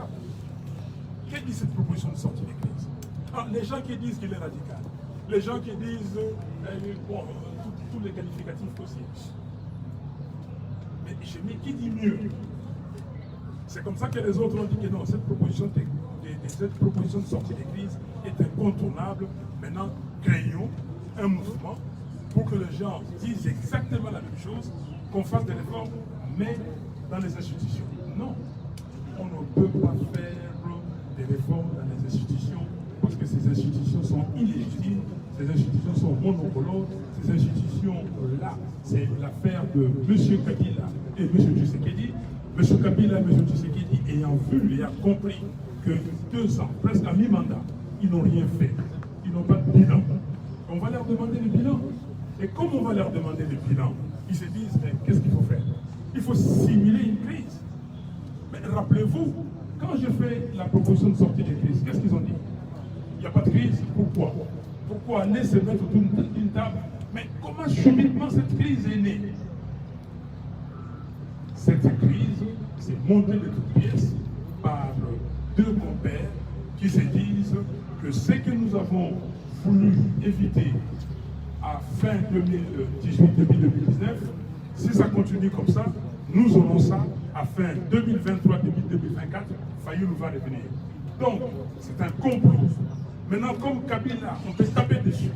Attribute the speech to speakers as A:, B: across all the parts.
A: table. Que dit cette proposition de sortie des crises? Les gens qui disent qu'il est radical, les gens qui disent tous les qualificatifs possibles. Mais qui dit mieux? C'est comme ça que les autres ont dit que non, cette proposition de sortie des crises est incontournable. Maintenant, créons un mouvement pour que les gens disent exactement la même chose, qu'on fasse des réformes, mais dans les institutions. Non, on ne peut pas faire des réformes dans les institutions parce que ces institutions sont illégitimes, ces institutions sont monocolores, ces institutions-là, c'est l'affaire de M. Kabila et M. Tshisekedi. M. Kabila et M. Tshisekedi ayant vu et ayant compris que 2 ans, presque à mi-mandat, ils n'ont rien fait, ils n'ont pas de bilan. On va leur demander le bilan. Et comme on va leur demander le bilan, ils se disent, mais qu'est-ce qu'il faut faire? Il faut simuler une crise. Mais rappelez-vous, quand j'ai fait la proposition de sortie des crises, qu'est-ce qu'ils ont dit? Il n'y a pas de crise, pourquoi? Pourquoi aller se mettre autour d'une table? Mais comment cheminement cette crise est née? Cette crise s'est montée de toutes pièces par 2 compères qui se disent que ce que nous avons voulu éviter à fin 2018, début 2019, si ça continue comme ça, nous aurons ça à fin 2023, début 2024, Fayulu va revenir. Donc, c'est un complot. Maintenant, comme Kabila, on peut taper dessus.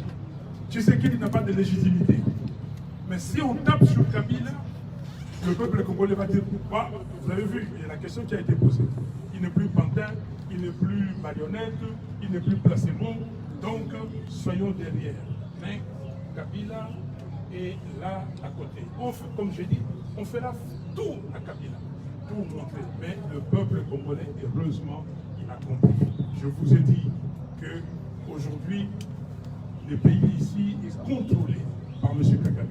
A: Tu sais qu'il n'a pas de légitimité. Mais si on tape sur Kabila, le peuple congolais va dire, bah, vous avez vu, il y a la question qui a été posée. Il n'est plus pantin, il n'est plus marionnette, il n'est plus placebo, donc soyons derrière. Mais Kabila est là à côté. On fait, comme j'ai dit, on fera tout à Kabila pour montrer. Mais le peuple congolais, heureusement, il a compris. Je vous ai dit qu'aujourd'hui, le pays ici est contrôlé par M. Kagame.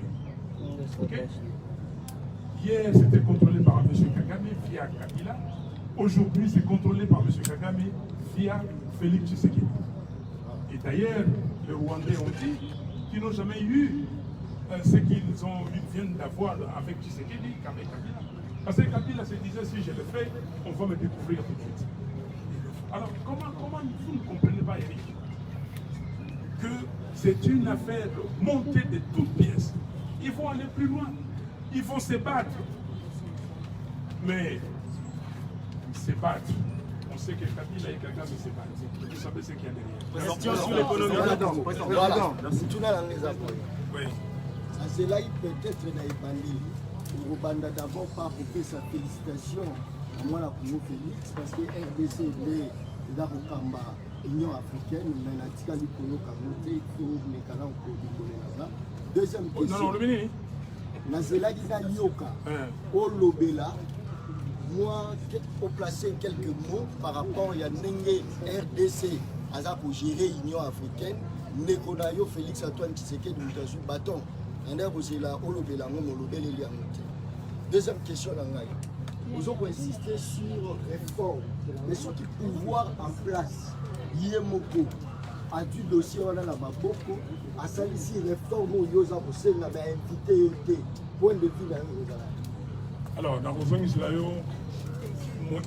A: Okay? Hier, c'était contrôlé par M. Kagame via Kabila. Aujourd'hui, c'est contrôlé par M. Kagame via Félix Tshisekedi. Et d'ailleurs, les Rwandais ont dit qu'ils n'ont jamais eu ce qu'ils viennent d'avoir avec Tshisekedi qu'avec Kabila. Parce que Kabila se disait, si je le fais, on va me découvrir tout de suite. Alors, comment vous ne comprenez pas, Eric, que c'est une affaire montée de toutes pièces? Ils vont aller plus loin. Ils vont se battre. Mais se battre, on sait que Kabila et Kagame se battent. Vous savez ce qu'il y a derrière.
B: Question sur l'économie.
C: Voilà, tout là dans les appuis.
A: Oui.
C: C'est là peut-être dans les bandits. Pour Banda d'abord par couper sa félicitation à moi la Congo Félix parce que RDC est là au Kamba, Union africaine, mais la tika du Congo Kamote, pour les canaux pour les là. Deuxième question.
A: Non, le ministre.
C: Nazela Gina Yoka, au Lobela, moi, pour placer quelques mots par rapport à Nenge RDC, pour gérer l'Union africaine, Nekonayo Félix Antoine Tshisekedi Moutassou bâton. Deuxième question, nous avons insisté sur réforme, mais sur le pouvoir en place. Yemoko a du dossier on a la Maboko, a salisi réforme où Yosa Hossein avait invité. Point de vue
A: alors, dans vos Israël,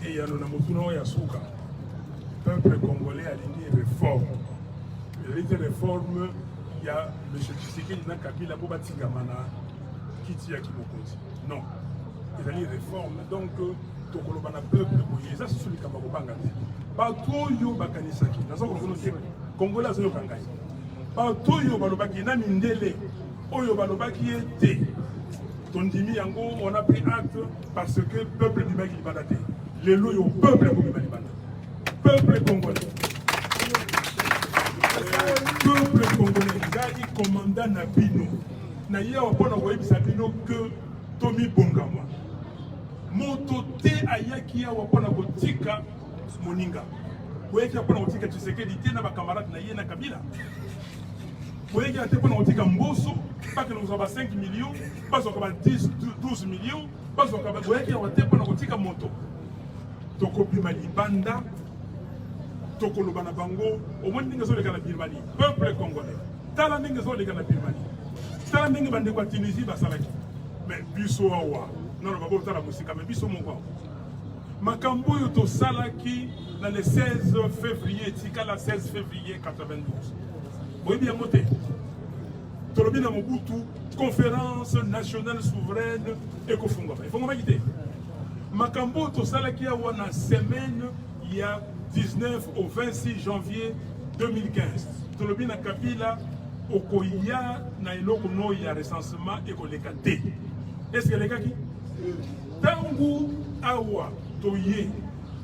A: il y a un Yasuka. Peuple congolais a dit réforme. Il a dit réforme. Il y a M. Tshisekedi na Kabila pour bâtir Gamana qui tient qui m'oppose. Non. Il a dit réforme. Donc, Tokolobana peuple, ça c'est celui qui a bangate. Partout yo bakanisaki. Dans ce Congolais sont kangai. Partout yo balobaki na mindele. Oyo balobaki était. Tondimi yango on a pris acte parce que le peuple du mec il va dater. Les lois au peuple du mec peuple congolais. Peuple congolais, il commandant Nabino. Naïa on peut envoyer Sabino que Tommy Bongama. Moto te ayaki ya wapona kotika moninga. Weki apona kotika Tshisekedi te na ba camarade na ye na Kabila. Weki apona kotika Mboso, pas que nous avons 5 millions, pas qu'on a 10 12 millions, pas qu'on a weki apona kotika moto. Toko bimali banda Tokolo bana bango, au moins ninga zole kana Birmanie, peuple congolais. Tala ninga zole kana Birmanie. Tala ninga bande kwa Tunisie basalaki. Mais biso awa, non ba bota la musique mais biso mon quoi. Makambo yoto salaki dans le 16 février, tika la 16 février 92. Vous bien moté. Tolobi na Mobutu, conférence nationale souveraine et Kofungama. Il faut qu'on quitter. Makambo to salaki a wana semaine il y a 19 au 26 janvier 2015. Tolobi na Kabila okoya na iloko no ya recensement et koleka te. Est-ce que les gars qui Tangu awa toye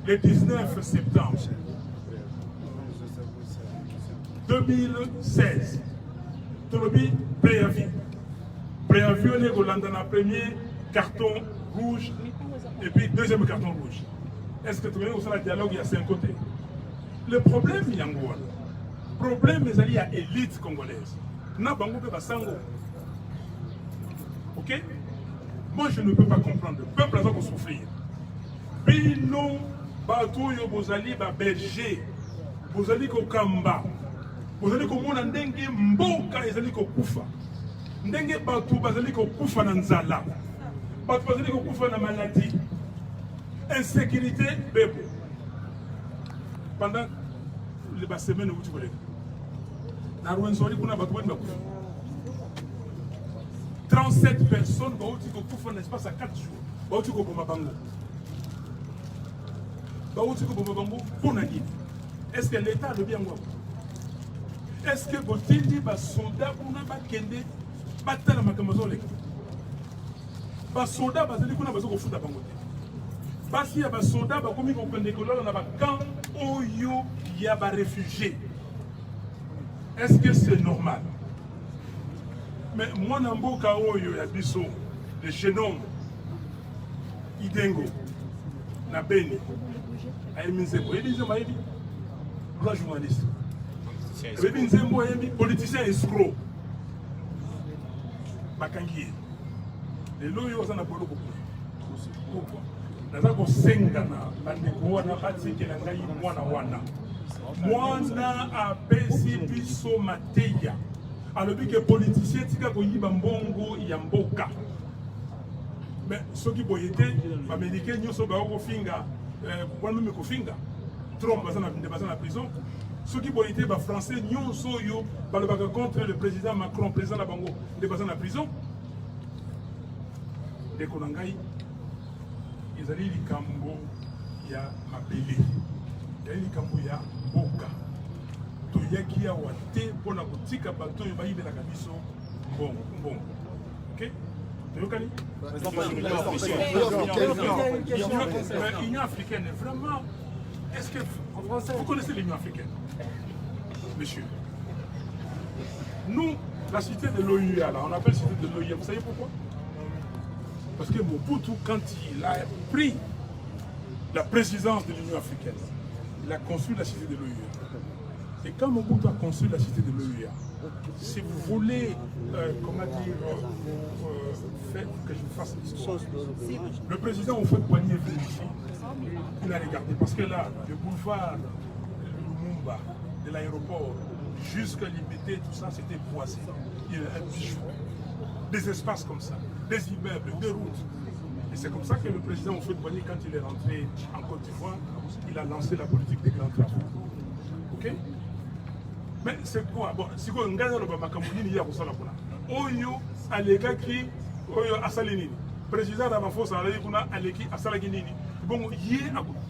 A: le 19 septembre 2016. Tolobi préavis. Préavis on est au London premier carton rouge et puis deuxième carton rouge. Est-ce que tu veux aussi le dialogue il y a 5 côtés? Le problème il y a un problème mais il y a élite congolaise. Na bango pe basango. OK? Moi je ne peux pas comprendre. Le peuple a besoin de souffrir. Bino bato yo bozali ba berger. Bozali ko kamba. Bozali ko mona ndenge mboka ezali ko kufa. Ndenge bato bazali ko kufa na nzala. Bato bazali ko kufa na maladie. Insécurité bebo. Pendant les semaines où tu connais. Na Rwenzori kuna bato wenda kufa. 37 personnes bauti ko kufa na espace à 4 jours. Bauti ko boma bango. Bauti ko boma bango pour na Guinée. Est-ce que l'État le bien ngwa? Est-ce que botindi ba soldat kuna ba kende batala makambo leka? Ba soldat bazali kuna bazoko futa bango te. Basi ya ba soldat ba komi ko kende kolala na ba camp oyo ya ba réfugiés. Est-ce que c'est normal? Mais moi namboka oyo ya biso de Chenom Idengo na Beni ayeminzebo elinzemo ayebi grand journaliste ayebi nzembo ayebi politicien escroc bakangi lelo oyo oza na boloko pourquoi naza kosenga na bandeko wana batikela ngai mwana apesi biso mateya alobi ke politicien tika koyiba mbongo ya mboka. Mais ceux qui boyaient, les Américains, nous sommes au Finga, nous sommes au Finga. Trump va dans la prison. Ceux qui boyaient, les Français, nous sommes contre le président Macron, président Labango, ils sont dans la prison. Les Konangai, ils allaient les Kambo, il y a Mabélé, il y a les Kambo, il y a Boka. Toyaki ya wate pour la boutique à bateau, il va y avoir la camiso. Bon. Ok? L'Union africaine, vraiment, est-ce que vous connaissez l'Union africaine, monsieur? Nous, la cité de l'OUA, on appelle cité de l'OUA, vous savez pourquoi? Parce que Mobutu, quand il a pris la présidence de l'Union africaine, il a construit la cité de l'OUA. Et quand Mobutu a construit la cité de l'OUA, si vous voulez, comment dire, faire que je fasse l'histoire, le président Houphouët-Boigny est venu ici, il a regardé, parce que là, le boulevard de Lumumba, de l'aéroport, jusqu'à Libété, tout ça, c'était boisé. Il y a un bijou, des espaces comme ça, des immeubles, des routes. Et c'est comme ça que le président Houphouët-Boigny, quand il est rentré en Côte d'Ivoire, il a lancé la politique des grands travaux. Ok? Mais c'est quoi? Bon, si vous regardez le Bamakamoni, il y a pour ça là. Oyo, Alekaki, Oyo, Asalinini. Président d'Avafos, Aleki, Asalaginini. Bon,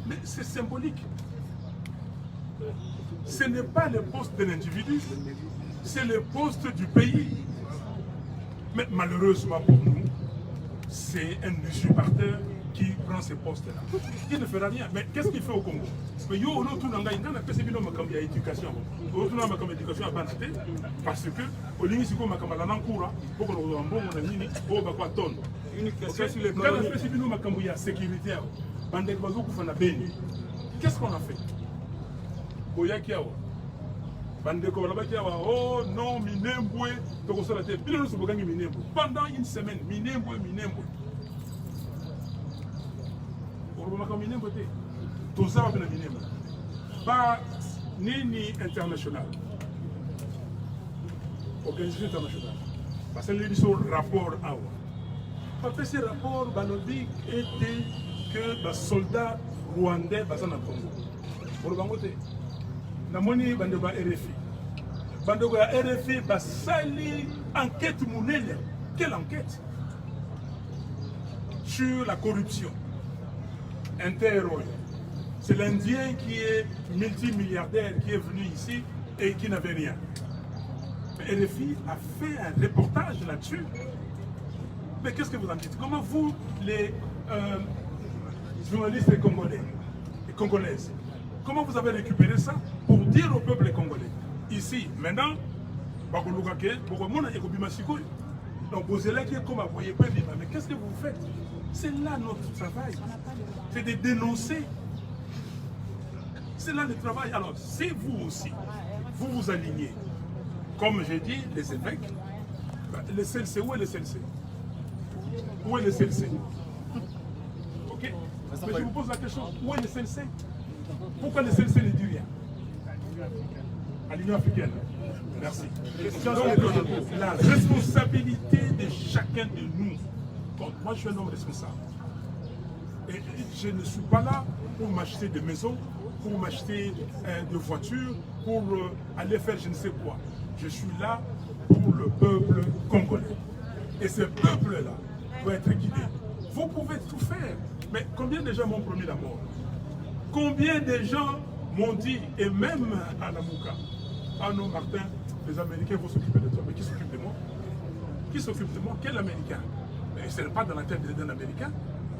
A: mais c'est symbolique. Ce n'est pas le poste de l'individu, c'est le poste du pays. Mais malheureusement pour nous, c'est un usurpateur qui prend ce poste-là. Il ne fera rien. Mais qu'est-ce qu'il fait au Congo? Mais yo, on tourne en Gaïna, on a fait éducation. On tourne en éducation à Banaté, parce que, au limite, si on a fait un cours, pour qu'on ait un bon mini, on va pas tonne. Quand on a fait la sécurité, qu'est-ce qu'on a fait? Boyakiawa. Bandeko Labakiawa, oh non, Minembwe, donc on s'est raté. Pendant une semaine, Minembwe. Tout ça va venir. Pas ni international. Organisation internationale. Parce que les rapport à parce que ces rapports, Balobi était que les soldats Rwandais baza na Congo. Pour bangote. Na moni bande ba RFI. Bande ba RFI basali enquête monene. Quelle enquête? Sur la corruption. Interroge. C'est l'Indien qui est multimilliardaire qui est venu ici et qui n'avait rien. RFI a fait un reportage là-dessus. Mais qu'est-ce que vous en dites? Comment vous, les journalistes congolais et congolaises, comment vous avez récupéré ça pour dire au peuple congolais? Ici, maintenant, donc vous allez dire comment vous voyez pas vivre. Mais qu'est-ce que vous faites? C'est là notre travail. C'est de dénoncer. C'est là le travail. Alors, si vous aussi, vous vous alignez, comme j'ai dit, les évêques, le CLC, où est le CLC? Où est le CLC? Ok? Mais je vous pose la question, où est le CLC? Pourquoi le CLC ne dit rien? À l'Union africaine. Merci. Donc, la responsabilité de chacun de nous. Donc, moi, je suis un homme responsable. Et je ne suis pas là pour m'acheter des maisons, pour m'acheter des voitures, pour aller faire je ne sais quoi. Je suis là pour le peuple congolais. Et ce peuple-là doit être guidé. Vous pouvez tout faire. Mais combien de gens m'ont promis la mort? Combien de gens m'ont dit, et même à la Mouka, ah non Martin, les Américains vont s'occuper de toi. Mais qui s'occupe de moi? Qui s'occupe de moi? Quel Américain? Mais ce n'est pas dans la tête d'un Américain.